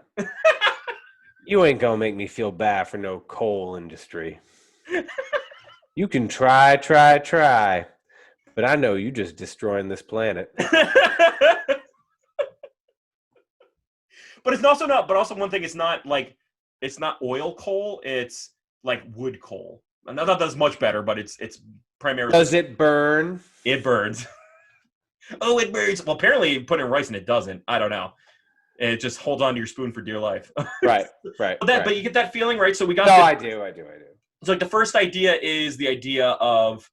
You ain't gonna make me feel bad for no coal industry. You can try. But I know you just destroying this planet. But it's also not. But also one thing, it's not oil coal. It's like wood coal. And I thought that's much better. But it's primarily. Does it burn? It burns. Oh, it burns. Well, apparently you put it in rice and it doesn't. I don't know. And it just holds on to your spoon for dear life. Right. But you get that feeling, right? So we got. No, I do. So like the first idea is the idea of.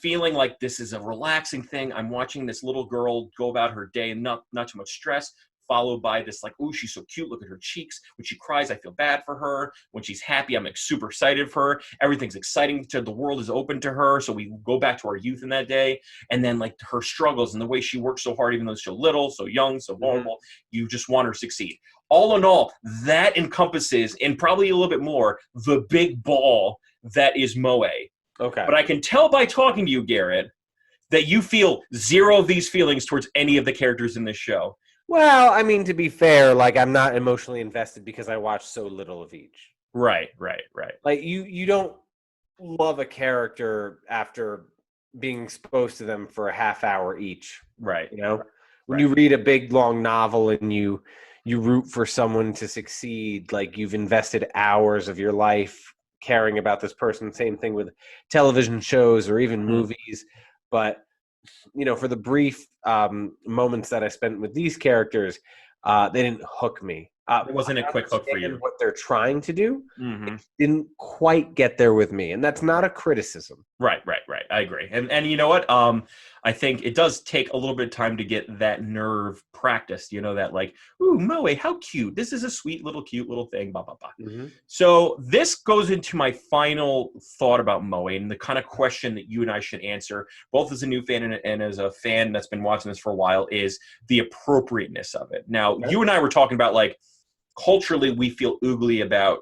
Feeling like this is a relaxing thing. I'm watching this little girl go about her day and not too much stress, followed by this like, oh, she's so cute. Look at her cheeks. When she cries, I feel bad for her. When she's happy, I'm like super excited for her. Everything's exciting. The world is open to her. So we go back to our youth in that day. And then like her struggles and the way she works so hard, even though she's so little, so young, so vulnerable, you just want her to succeed. All in all, that encompasses, and probably a little bit more, the big ball that is Moe. Okay. But I can tell by talking to you, Garrett, that you feel zero of these feelings towards any of the characters in this show. Well, I mean, to be fair, like I'm not emotionally invested because I watch so little of each. Right. Like you don't love a character after being exposed to them for a half hour each. Right. When you read a big long novel and you root for someone to succeed, like you've invested hours of your life caring about this person. Same thing with television shows or even movies. But, for the brief moments that I spent with these characters, they didn't hook me. It wasn't a quick hook for you. What they're trying to do it didn't quite get there with me. And that's not a criticism. Right. I agree. And you know what? I think it does take a little bit of time to get that nerve practiced, that like, ooh, Moe, how cute. This is a sweet little, cute little thing, blah, blah, blah. So this goes into my final thought about Moe and the kind of question that you and I should answer, both as a new fan and as a fan that's been watching this for a while, is the appropriateness of it. Now, you and I were talking about like, culturally, we feel oogly about,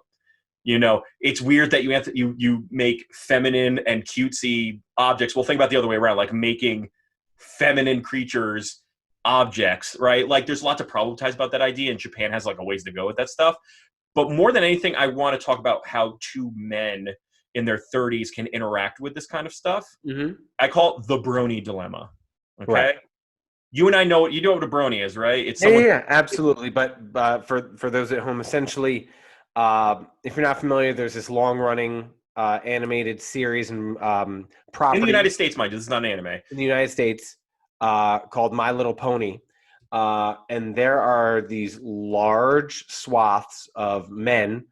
it's weird that you make feminine and cutesy objects. Well, think about the other way around, like making feminine creatures objects, right? Like there's lots of problematized about that idea, and Japan has like a ways to go with that stuff. But more than anything, I want to talk about how two men in their 30s can interact with this kind of stuff. Mm-hmm. I call it the brony dilemma. Okay. Right. You and I know you know what a brony is, right? It's Yeah, absolutely. But for those at home, essentially, if you're not familiar, there's this long-running animated series and property in the United States, mind you, this is not an anime. in the United States called My Little Pony. And there are these large swaths of men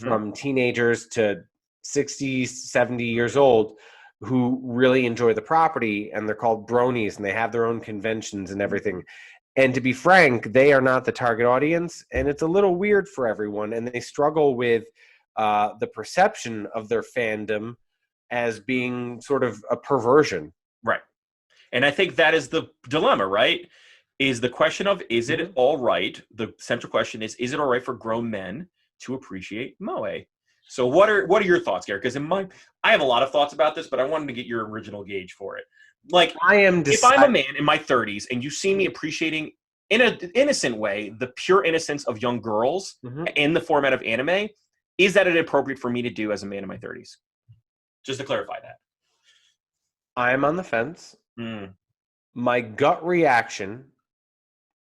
from teenagers to 60, 70 years old who really enjoy the property, and they're called bronies, and they have their own conventions and everything. And to be frank, they are not the target audience, and it's a little weird for everyone, and they struggle with the perception of their fandom as being sort of a perversion. Right. And I think that is the dilemma, right? Is the question of, is it all right? The central question is it all right for grown men to appreciate moe? So what are your thoughts, Garrett? Because I have a lot of thoughts about this, but I wanted to get your original gauge for it. Like, if I'm a man in my 30s and you see me appreciating in an innocent way the pure innocence of young girls in the format of anime, is that inappropriate for me to do as a man in my 30s? Just to clarify that. I'm on the fence. My gut reaction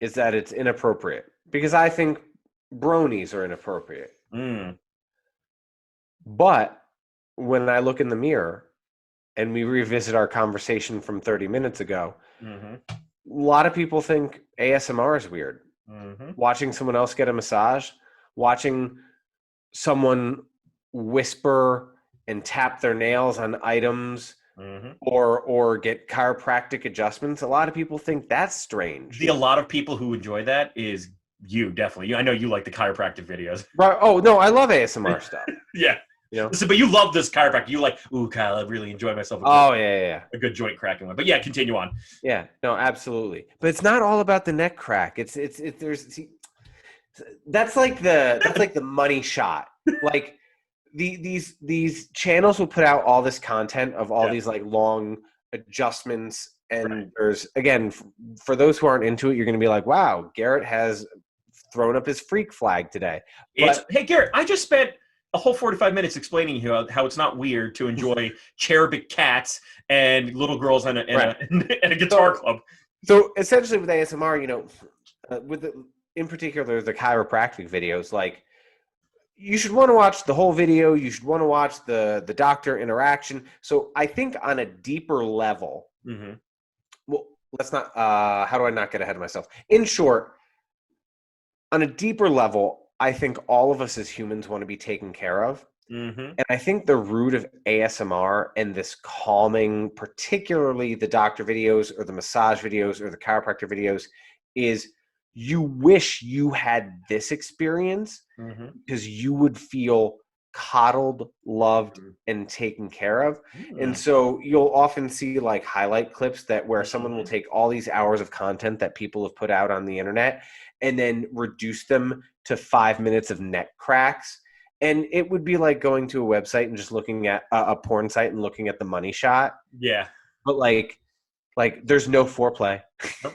is that it's inappropriate because I think bronies are inappropriate. But when I look in the mirror and we revisit our conversation from 30 minutes ago, a lot of people think ASMR is weird. Watching someone else get a massage, watching someone whisper and tap their nails on items or get chiropractic adjustments, a lot of people think that's strange. A lot of people who enjoy that is you, definitely. I know you like the chiropractic videos. Right. Oh, no, I love ASMR stuff. Yeah. You know? Listen, but you love this chiropractic. You like, ooh, Kyle, I really enjoy myself. Yeah. A good joint cracking one. But yeah, continue on. Yeah, no, absolutely. But it's not all about the neck crack. That's like the money shot. Like these channels will put out all this content of all these like long adjustments, and there's, again, for those who aren't into it, you're going to be like, wow, Garrett has thrown up his freak flag today. Hey, Garrett, I just spent a whole 45 minutes explaining how it's not weird to enjoy cherubic cats and little girls in a guitar club. So essentially with ASMR, in particular the chiropractic videos, like, you should want to watch the whole video. You should want to watch the doctor interaction. So I think on a deeper level, well, let's not, how do I not get ahead of myself? In short, on a deeper level, I think all of us as humans want to be taken care of. And I think the root of ASMR and this calming, particularly the doctor videos or the massage videos or the chiropractor videos, is you wish you had this experience because you would feel coddled, loved, and taken care of. And so you'll often see like highlight clips where someone will take all these hours of content that people have put out on the internet and then reduce them to 5 minutes of neck cracks. And it would be like going to a website and just looking at a porn site and looking at the money shot. Yeah. But like there's no foreplay. Nope.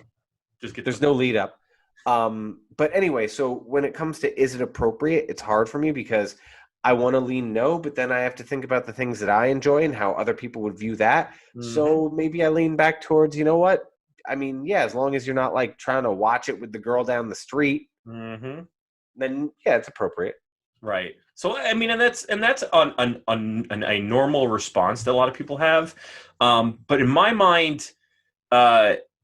There's no lead up. But anyway, so when it comes to is it appropriate, it's hard for me because I want to lean no, but then I have to think about the things that I enjoy and how other people would view that. So maybe I lean back towards, you know what? I mean, yeah, as long as you're not like trying to watch it with the girl down the street, then yeah, it's appropriate. Right. So I mean, and that's on a normal response that a lot of people have. But in my mind,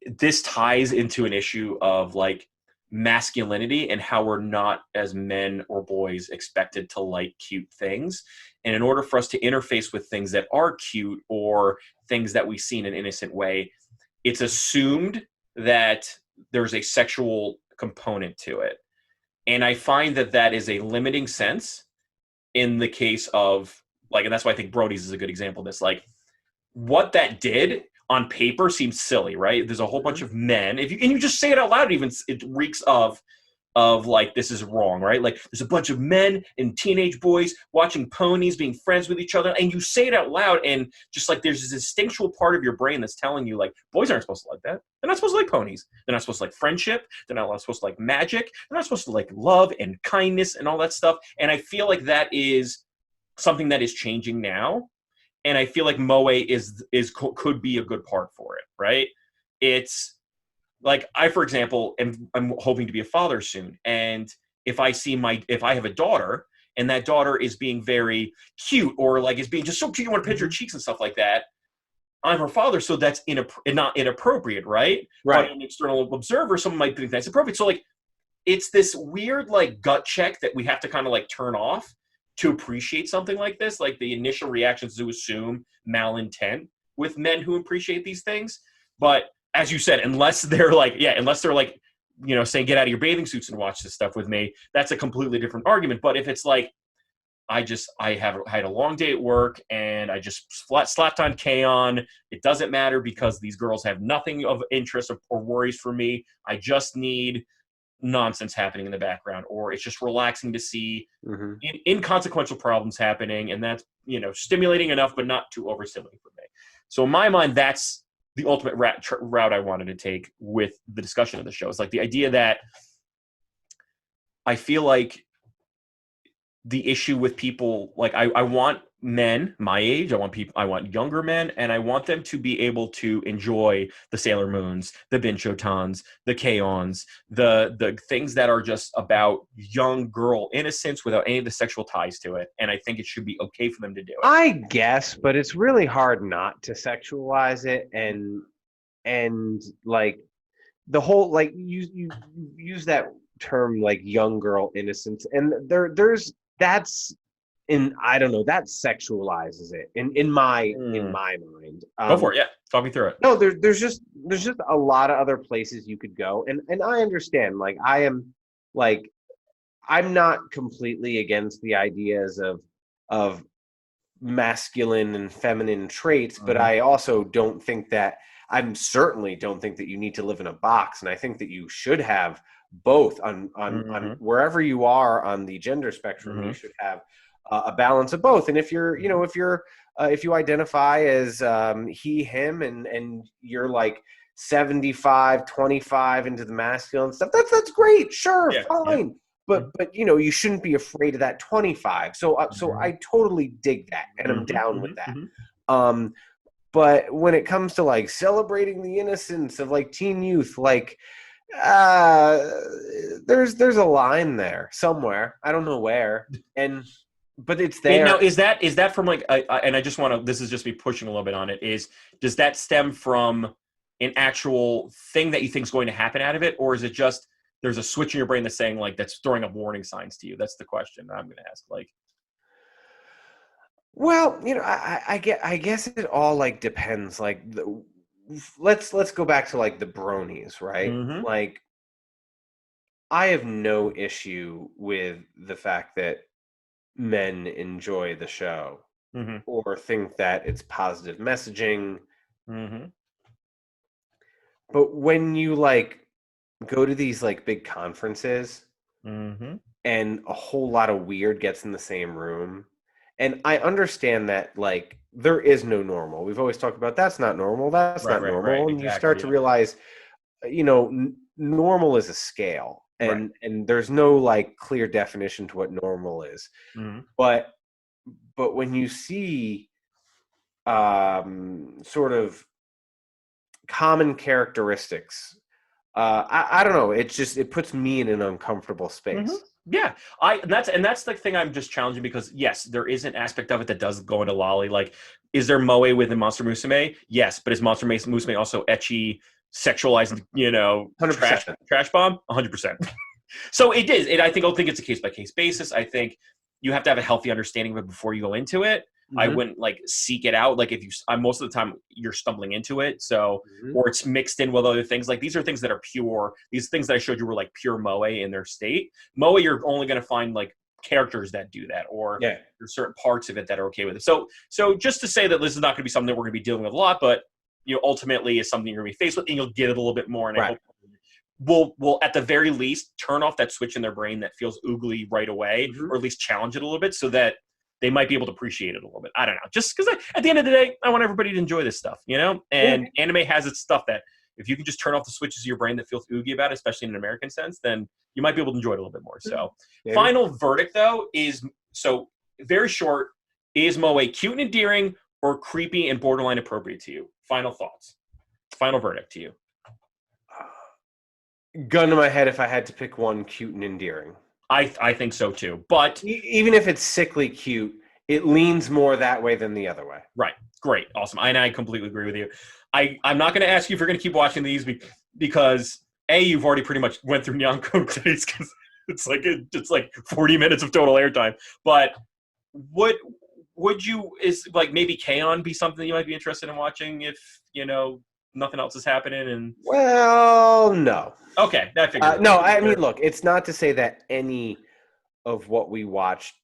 this ties into an issue of like masculinity and how we're not, as men or boys, expected to like cute things. And in order for us to interface with things that are cute or things that we see in an innocent way, it's assumed that there's a sexual component to it. And I find that is a limiting sense in the case of, like, and that's why I think Brody's is a good example of this. Like, what that did on paper seems silly, right? There's a whole bunch of men. And you just say it out loud, it reeks of like, this is wrong, right? Like, there's a bunch of men and teenage boys watching ponies, being friends with each other, and you say it out loud, and just like there's this instinctual part of your brain that's telling you, like, boys aren't supposed to like that. They're not supposed to like ponies. They're not supposed to like friendship. They're not supposed to like magic. They're not supposed to like love and kindness and all that stuff. And I feel like that is something that is changing now, and I feel like moe could be a good part for it, right? It's like for example, I'm hoping to be a father soon, and if I have a daughter and that daughter is being very cute or like is being just so cute, you want to pinch her cheeks and stuff like that, I'm her father, so that's not inappropriate, right? Right. But an external observer, someone might think that's appropriate. So like, it's this weird like gut check that we have to kind of like turn off to appreciate something like this. Like the initial reactions to assume malintent with men who appreciate these things. But as you said, unless they're like, saying get out of your bathing suits and watch this stuff with me, that's a completely different argument. But if it's like, I had a long day at work and I just slapped on K-On. It doesn't matter because these girls have nothing of interest or worries for me. I just need nonsense happening in the background, or it's just relaxing to see inconsequential problems happening, and that's stimulating enough but not too overstimulating for me. So in my mind, that's the ultimate route I wanted to take with the discussion of the show. It's like the idea that I feel like the issue with people, like I want men my age, I want younger men, and I want them to be able to enjoy the Sailor Moons, the Binchou-Tans, the K-Ons, the things that are just about young girl innocence without any of the sexual ties to it. And I think it should be okay for them to do it. I guess, but it's really hard not to sexualize it, and like the whole, like you use that term like young girl innocence, and there's that's I don't know, that sexualizes it in my mind. Go for it. Yeah, talk me through it. No, there's just a lot of other places you could go, and I understand. Like I'm not completely against the ideas of masculine and feminine traits, but I also don't think that certainly don't think that you need to live in a box, and I think that you should have both on wherever you are on the gender spectrum. You should have a balance of both. And if you're if you identify as he, him, and you're like 75-25 into the masculine stuff, that's great, sure, fine. But you shouldn't be afraid of that 25. So I totally dig that, and I'm down with that. But when it comes to like celebrating the innocence of like teen youth, like there's a line there somewhere. I don't know where, but it's there. Now, is that from like and I just want to, this is just me pushing a little bit on it, does that stem from an actual thing that you think is going to happen out of it, or is it just there's a switch in your brain that's saying like that's throwing up warning signs to you? That's the question I'm going to ask. Like, well, I guess it all like depends. Like let's go back to like the bronies, right? Like I have no issue with the fact that men enjoy the show or think that it's positive messaging. But when you like go to these like big conferences and a whole lot of weird gets in the same room, and I understand that like there is no normal. We've always talked about that's not normal, that's not normal. Right, and you start to realize, normal is a scale, and there's no like clear definition to what normal is. But when you see sort of common characteristics, I don't know, it puts me in an uncomfortable space. Yeah, and that's the thing I'm just challenging, because yes, there is an aspect of it that does go into lolly. Like, is there moe within Monster Musume? Yes, but is Monster Musume also ecchi, sexualized, 100%. Trash bomb? 100%. So it is. I don't think it's a case by case basis. I think you have to have a healthy understanding of it before you go into it. I wouldn't like seek it out. Like if most of the time you're stumbling into it. So, or it's mixed in with other things. Like these are things that are pure. These things that I showed you were like pure moe in their state. Moe, you're only going to find like characters that do that, or there's certain parts of it that are okay with it. So just to say that this is not going to be something that we're going to be dealing with a lot, but ultimately is something you're going to be faced with, and you'll get it a little bit more. And I hope we'll at the very least turn off that switch in their brain that feels oogly right away, or at least challenge it a little bit so that they might be able to appreciate it a little bit. I don't know. Just because at the end of the day, I want everybody to enjoy this stuff, And anime has its stuff that if you can just turn off the switches of your brain that feels oogie about it, especially in an American sense, then you might be able to enjoy it a little bit more. So final verdict, though, is very short. Is moe cute and endearing or creepy and borderline appropriate to you? Final thoughts. Final verdict to you. Gun to my head, if I had to pick one, cute and endearing. I think so too. But even if it's sickly cute, it leans more that way than the other way. Right. Great. Awesome. And I completely agree with you. I'm not going to ask you if you're going to keep watching these because you've already pretty much went through Nyanko Days because it's like 40 minutes of total airtime. But would you, is like maybe K-On! Be something that you might be interested in watching if, nothing else is happening? And well, no. Okay. I figured. No, I mean, look, it's not to say that any of what we watched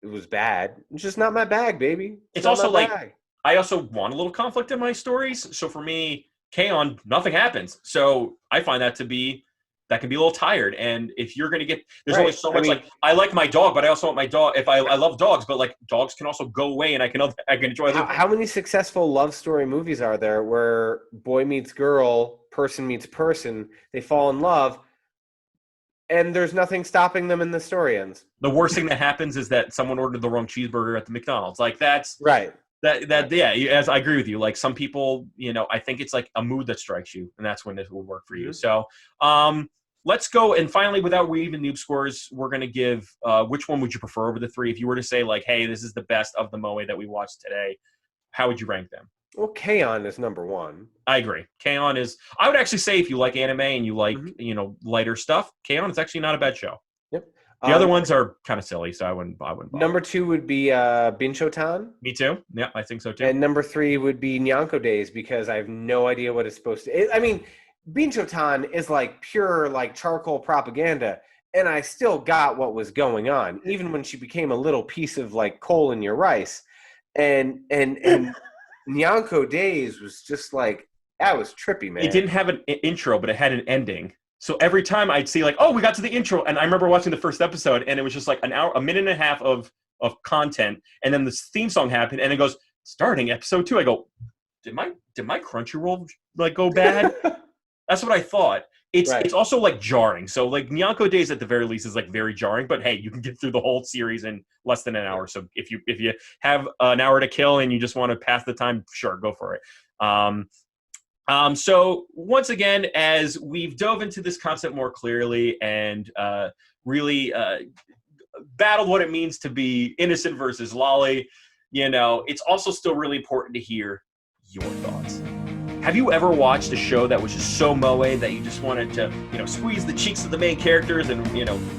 it was bad. It's just not my bag, baby. It's also like bag. I also want a little conflict in my stories. So for me, K-On! Nothing happens. So I find that can be a little tired. And if you're going to get, there's only so much I like my dog, but I also want my dog. If I love dogs, but like dogs can also go away and I can enjoy them. How many successful love story movies are there where boy meets girl, person meets person, they fall in love, and there's nothing stopping them and the story ends? The worst thing that happens is that someone ordered the wrong cheeseburger at the McDonald's. Like that's right. Yeah, as I agree with you. Like some people, I think it's like a mood that strikes you, and that's when this will work for you. So, let's go. And finally, without even noob scores, we're going to give which one would you prefer over the three? If you were to say like, hey, this is the best of the moe that we watched today, how would you rank them? Well, K-On! Is number one. I agree. K-On! is, I would actually say if you like anime and you like, lighter stuff, K-On! is actually not a bad show. Yep. The other ones are kind of silly, so I wouldn't bother. Number two would be Binchou-Tan. Me too. Yeah, I think so too. And number three would be Nyanko Days because I have no idea what it's supposed to. I mean, Binchou-Tan is like pure like charcoal propaganda, and I still got what was going on, even when she became a little piece of like coal in your rice. And Nyanko Days was just like, that was trippy, man. It didn't have an intro, but it had an ending. So every time I'd see like, oh, we got to the intro. And I remember watching the first episode and it was just like an hour, a minute and a half of content. And then this theme song happened and it goes, starting episode 2. I go, did my Crunchyroll like go bad? That's what I thought. It's also like jarring. So like Nyanko Days at the very least is like very jarring, but hey, you can get through the whole series in less than an hour. So if you have an hour to kill and you just want to pass the time, sure, go for it. So once again, as we've dove into this concept more clearly and really battled what it means to be innocent versus lolly, it's also still really important to hear your thoughts. Have you ever watched a show that was just so moe that you just wanted to, squeeze the cheeks of the main characters and,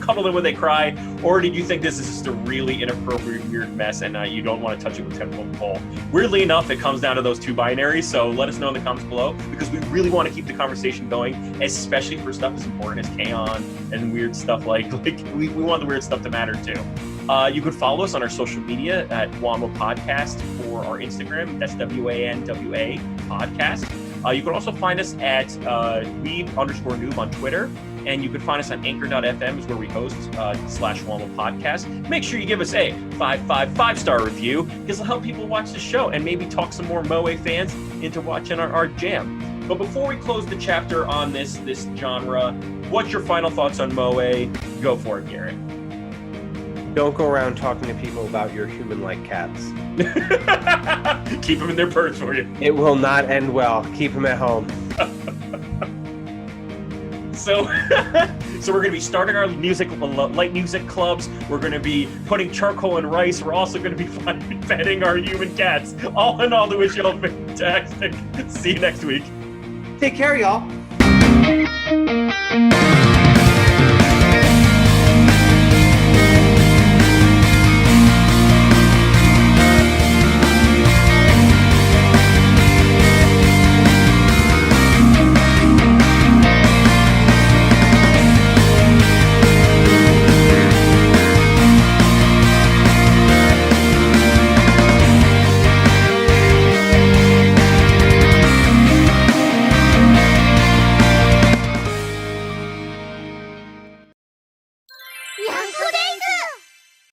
cuddle them when they cry? Or did you think this is just a really inappropriate, weird mess and you don't want to touch it with 10-foot pole? Weirdly enough, it comes down to those two binaries. So let us know in the comments below because we really want to keep the conversation going, especially for stuff as important as K-On! And weird stuff like we want the weird stuff to matter too. You could follow us on our social media at WANWA Podcast or our Instagram, that's WANWA Podcast. You can also find us at Weeb_noob on Twitter, and you can find us on Anchor.fm is where we host /WANWA Podcast. Make sure you give us a 5-star review because it'll help people watch the show and maybe talk some more moe fans into watching our jam. But before we close the chapter on this genre, what's your final thoughts on moe? Go for it, Garrett. Don't go around talking to people about your human-like cats. Keep them in their purse for you. It will not end well. Keep them at home. So we're going to be starting our light music clubs. We're going to be putting charcoal and rice. We're also going to be feeding our human cats. All in all, to wish you all fantastic. See you next week. Take care, y'all.